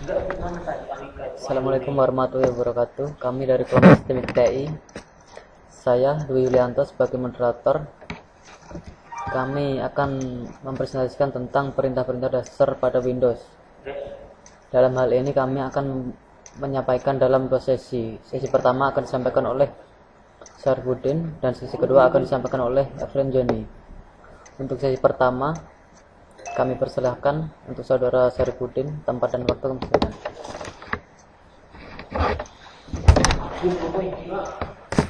Assalamualaikum warahmatullahi wabarakatuh. Kami dari kelompok Sistemik TI. Saya Dwi Yulianto sebagai moderator. Kami akan mempresentasikan tentang perintah-perintah dasar pada Windows. Dalam hal ini kami akan menyampaikan dalam dua sesi. Sesi pertama akan disampaikan oleh Syarifudin dan sesi kedua akan disampaikan oleh Efren Joni. Untuk sesi pertama, kami persilahkan untuk saudara Syarifudin, tempat dan waktu kami persilahkan.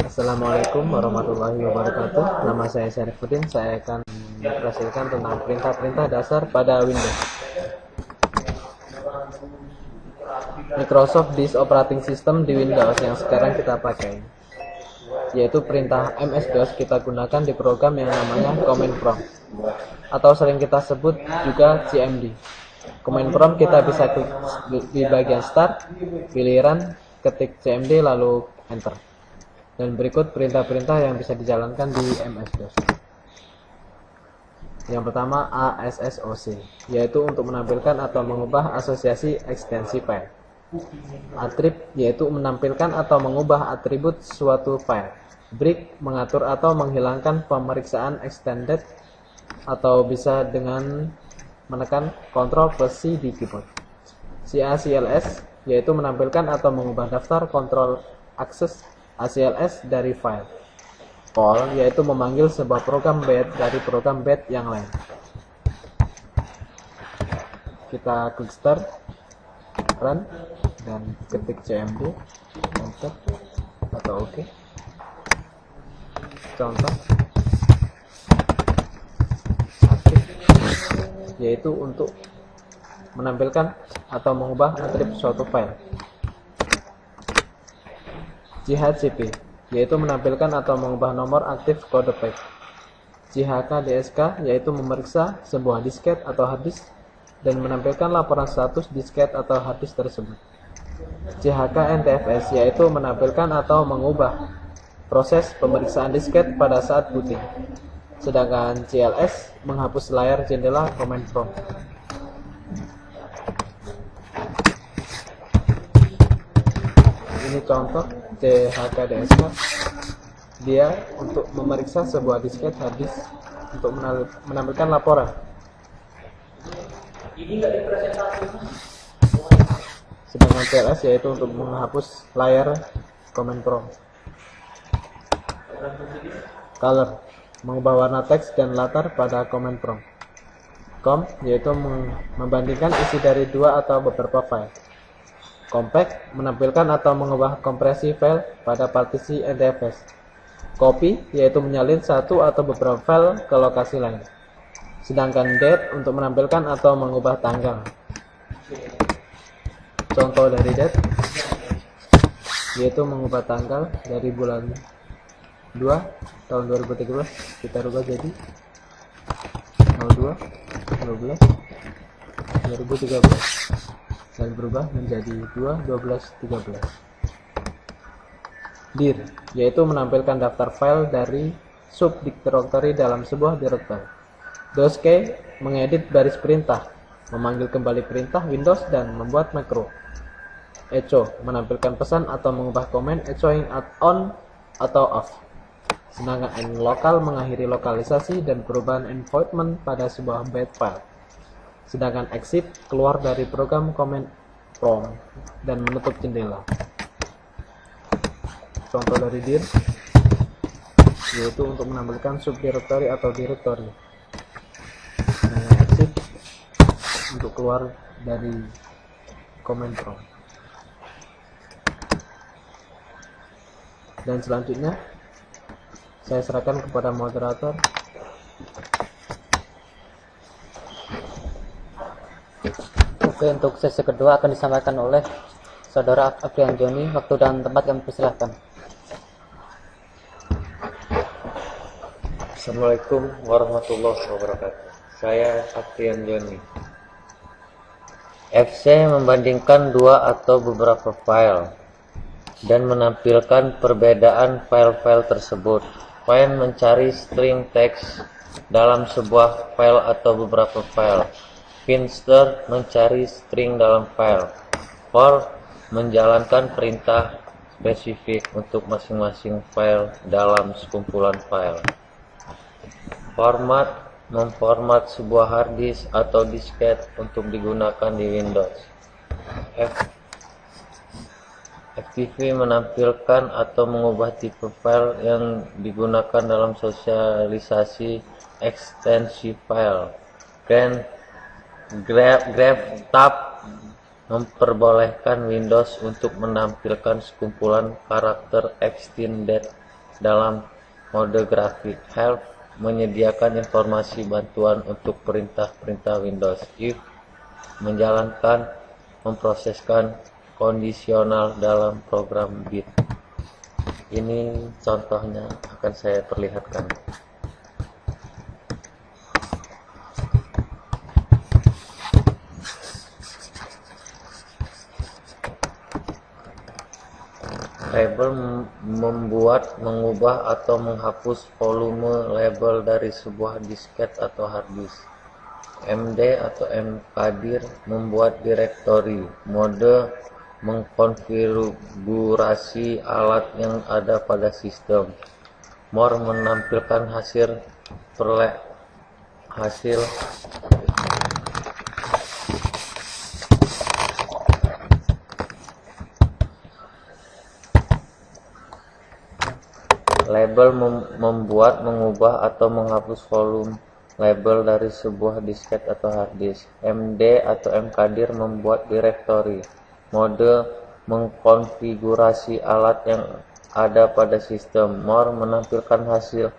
Assalamualaikum warahmatullahi wabarakatuh. Nama saya Syarifudin. Saya akan mempresentasikan tentang perintah-perintah dasar pada Windows. Microsoft Disk Operating System di Windows yang sekarang kita pakai, yaitu perintah MS-DOS kita gunakan di program yang namanya Command Prompt, atau sering kita sebut juga CMD. Command Prompt kita bisa klik di bagian Start, pilih Run, ketik CMD lalu Enter. Dan berikut perintah-perintah yang bisa dijalankan di MS-DOS. Yang pertama ASSOC, yaitu untuk menampilkan atau mengubah asosiasi ekstensi file. Attrib, yaitu menampilkan atau mengubah atribut suatu file. Break, mengatur atau menghilangkan pemeriksaan extended atau bisa dengan menekan Ctrl+C di keyboard. CACLS, yaitu menampilkan atau mengubah daftar kontrol akses ACLS dari file. Call, yaitu memanggil sebuah program bat dari program bat yang lain. Kita klik Start, Run, dan ketik CMD, Enter, atau OK. Contoh aktif, yaitu untuk menampilkan atau mengubah atribut suatu file. JHCP, yaitu menampilkan atau mengubah nomor aktif kode pack. JHK-DSK, yaitu memeriksa sebuah disket atau hard disk dan menampilkan laporan status disket atau hard disk tersebut. JHK-NTFS, yaitu menampilkan atau mengubah proses pemeriksaan disket pada saat booting. Sedangkan CLS menghapus layar jendela command prompt. Ini contoh JHK-DSK, dia untuk memeriksa sebuah disket hard disk untuk menampilkan laporan. Sedangkan CLS yaitu untuk menghapus layar command prompt. Color, mengubah warna teks dan latar pada command prompt. Com, yaitu membandingkan isi dari dua atau beberapa file. Compact, menampilkan atau mengubah kompresi file pada partisi NTFS. Copy, yaitu menyalin satu atau beberapa file ke lokasi lain. Sedangkan date untuk menampilkan atau mengubah tanggal. Contoh dari date, yaitu mengubah tanggal dari bulan 2 tahun 2013 kita rubah jadi 02 12 2013 dan berubah menjadi 2/12/13. Dir, yaitu menampilkan daftar file dari subdirectory dalam sebuah directory. DOSK, mengedit baris perintah, memanggil kembali perintah Windows dan membuat makro. Echo, menampilkan pesan atau mengubah komen echoing on atau off. Sedangkan nlocal mengakhiri lokalisasi dan perubahan environment pada sebuah byte file. Sedangkan exit keluar dari program command prompt dan menutup jendela. Contoh dari dir, yaitu untuk menampilkan subdirectory atau directory. Exit untuk keluar dari command prompt. Dan selanjutnya saya serahkan kepada moderator. Oke, untuk sesi kedua akan disampaikan oleh saudara Efren Joni. Waktu dan tempat kami persilahkan. Assalamualaikum warahmatullahi wabarakatuh. Saya Efren Joni. FC membandingkan dua atau beberapa file dan menampilkan perbedaan file-file tersebut. Find mencari string teks dalam sebuah file atau beberapa file. Finster mencari string dalam file. for menjalankan perintah spesifik untuk masing-masing file dalam sekumpulan file. Format memformat sebuah hard disk atau disket untuk digunakan di Windows. FTP menampilkan atau mengubah tipe file yang digunakan dalam sosialisasi ekstensi file. GraphTab memperbolehkan Windows untuk menampilkan sekumpulan karakter extended dalam mode grafik. Help menyediakan informasi bantuan untuk perintah-perintah Windows. If menjalankan memproseskan kondisional dalam program bit. Ini contohnya akan saya perlihatkan. Label membuat, mengubah, atau menghapus volume label dari sebuah disket atau hard disk. MD atau mkdir membuat direktori. Mode mengkonfigurasi alat yang ada pada sistem. More menampilkan hasil label membuat, mengubah, atau menghapus volume label dari sebuah disket atau hard disk. MD atau mkdir membuat direktori. Mode mengkonfigurasi alat yang ada pada sistem. More menampilkan hasil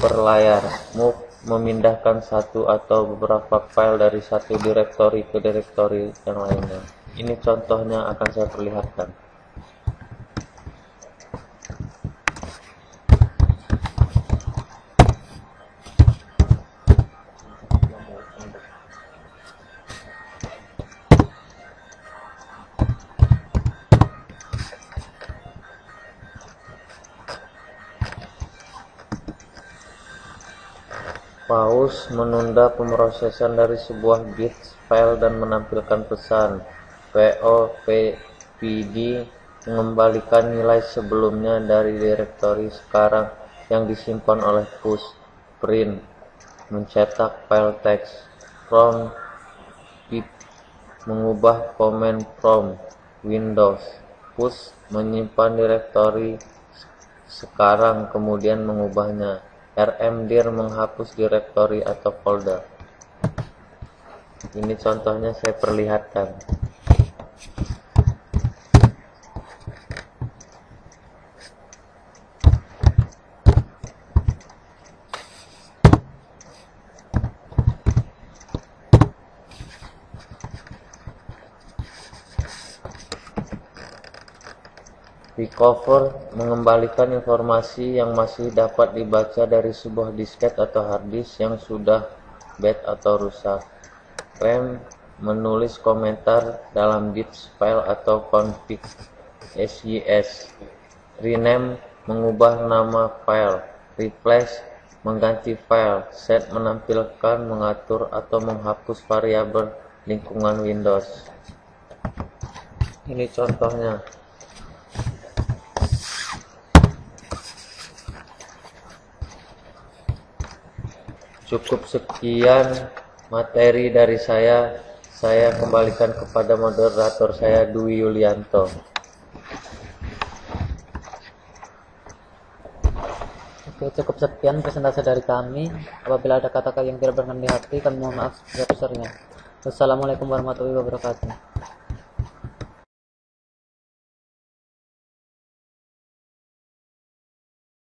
per layar. Move memindahkan satu atau beberapa file dari satu direktori ke direktori yang lainnya. Ini contohnya akan saya perlihatkan. Pause menunda pemrosesan dari sebuah bit file dan menampilkan pesan. POPD mengembalikan nilai sebelumnya dari direktori sekarang yang disimpan oleh push. Print mencetak file teks. From pip mengubah komen from Windows. Push menyimpan direktori sekarang kemudian mengubahnya. rmdir menghapus direktori atau folder. Ini contohnya saya perlihatkan. Recover mengembalikan informasi yang masih dapat dibaca dari sebuah disket atau hard disk yang sudah bad atau rusak. Rem menulis komentar dalam bits file atau config sys. Rename mengubah nama file. Replace mengganti file. Set menampilkan, mengatur, atau menghapus variabel lingkungan Windows. Ini contohnya. Cukup sekian materi dari saya. Saya kembalikan kepada moderator saya, Dwi Yulianto. Oke, cukup sekian presentasi dari kami. Apabila ada kata-kata yang tidak berkenan di hati, kami mohon maaf sebesar-besarnya. Wassalamualaikum warahmatullahi wabarakatuh.